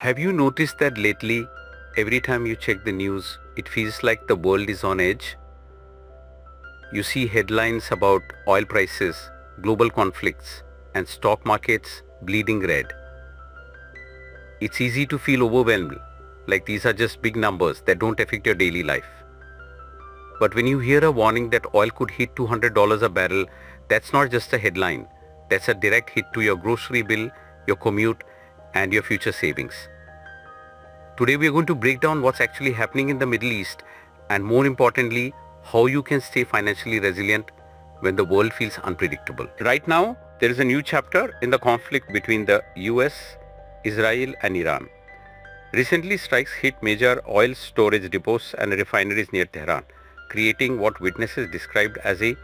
Have you noticed that lately, every time you check the news, it feels like the world is on edge? You see headlines about oil prices, global conflicts, and stock markets bleeding red. It's easy to feel overwhelmed, like these are just big numbers that don't affect your daily life. But when you hear a warning that oil could hit $200 a barrel, that's not just a headline. That's a direct hit to your grocery bill, your commute, and your future savings. Today we are going to break down what's actually happening in the Middle East and, more importantly, how you can stay financially resilient when the world feels unpredictable. Right now, there is a new chapter in the conflict between the US, Israel and Iran. Recently, strikes hit major oil storage depots and refineries near Tehran, creating what witnesses described as a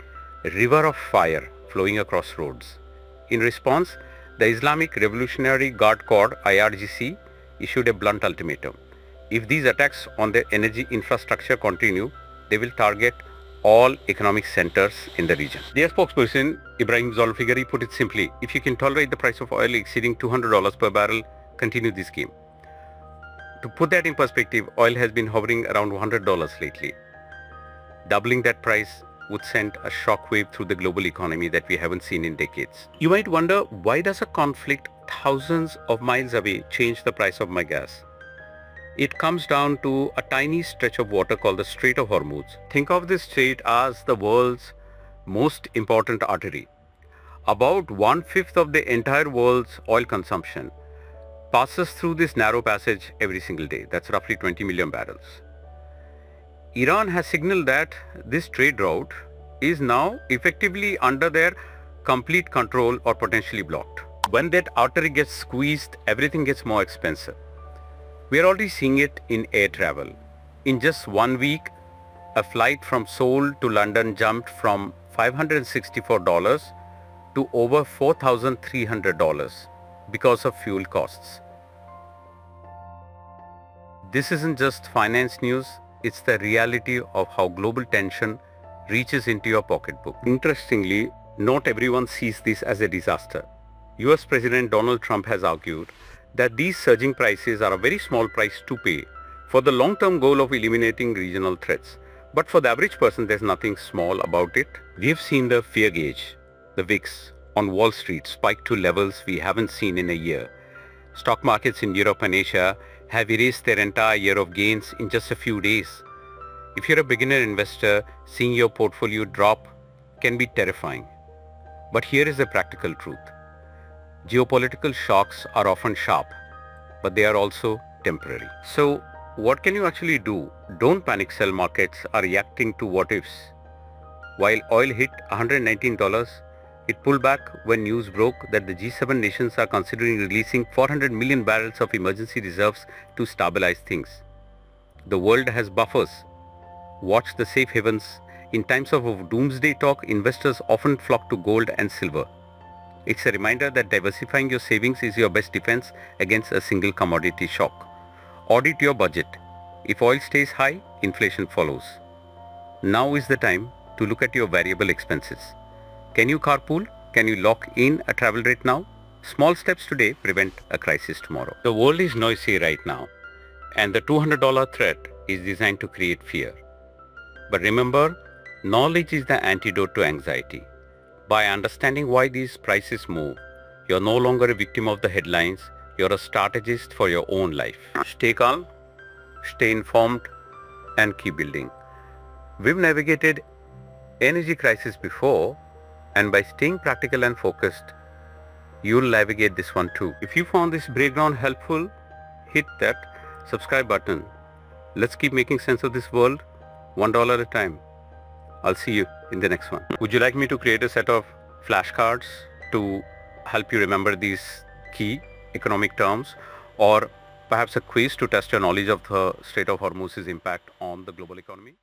river of fire flowing across roads. In response, the Islamic Revolutionary Guard Corps (IRGC) issued a blunt ultimatum. If these attacks on their energy infrastructure continue, they will target all economic centers in the region. Their spokesperson, Ibrahim Zolfigari, put it simply, if you can tolerate the price of oil exceeding $200 per barrel, continue this game. To put that in perspective, oil has been hovering around $100 lately. Doubling that price would send a shockwave through the global economy that we haven't seen in decades. You might wonder, why does a conflict thousands of miles away change the price of my gas? It comes down to a tiny stretch of water called the Strait of Hormuz. Think of this strait as the world's most important artery. About 1/5 of the entire world's oil consumption passes through this narrow passage every single day. That's roughly 20 million barrels. Iran has signaled that this trade route is now effectively under their complete control or potentially blocked. When that artery gets squeezed, everything gets more expensive. We are already seeing it in air travel. In just 1 week, a flight from Seoul to London jumped from $564 to over $4,300 because of fuel costs. This isn't just finance news, it's the reality of how global tension reaches into your pocketbook. Interestingly, not everyone sees this as a disaster. US President Donald Trump has argued that these surging prices are a very small price to pay for the long-term goal of eliminating regional threats. But for the average person, there's nothing small about it. We've seen the fear gauge, the VIX, on Wall Street spike to levels we haven't seen in a year. Stock markets in Europe and Asia have erased their entire year of gains in just a few days. If you're a beginner investor, seeing your portfolio drop can be terrifying. But here is the practical truth. Geopolitical shocks are often sharp, but they are also temporary. So what can you actually do? Don't panic. Sell markets are reacting to what ifs. While oil hit $119, it pulled back when news broke that the G7 nations are considering releasing 400 million barrels of emergency reserves to stabilize things. The world has buffers. Watch the safe havens. In times of doomsday talk, investors often flock to gold and silver. It's a reminder that diversifying your savings is your best defense against a single commodity shock. Audit your budget. If oil stays high, inflation follows. Now is the time to look at your variable expenses. Can you carpool? Can you lock in a travel rate now? Small steps today prevent a crisis tomorrow. The world is noisy right now, and the $200 threat is designed to create fear. But remember, knowledge is the antidote to anxiety. By understanding why these prices move, you're no longer a victim of the headlines, you're a strategist for your own life. Stay calm, stay informed, and keep building. We've navigated energy crisis before, and by staying practical and focused, you'll navigate this one too. If you found this breakdown helpful, hit that subscribe button. Let's keep making sense of this world, $1 at a time. I'll see you in the next one. Would you like me to create a set of flashcards to help you remember these key economic terms, or perhaps a quiz to test your knowledge of the Strait of Hormuz's impact on the global economy?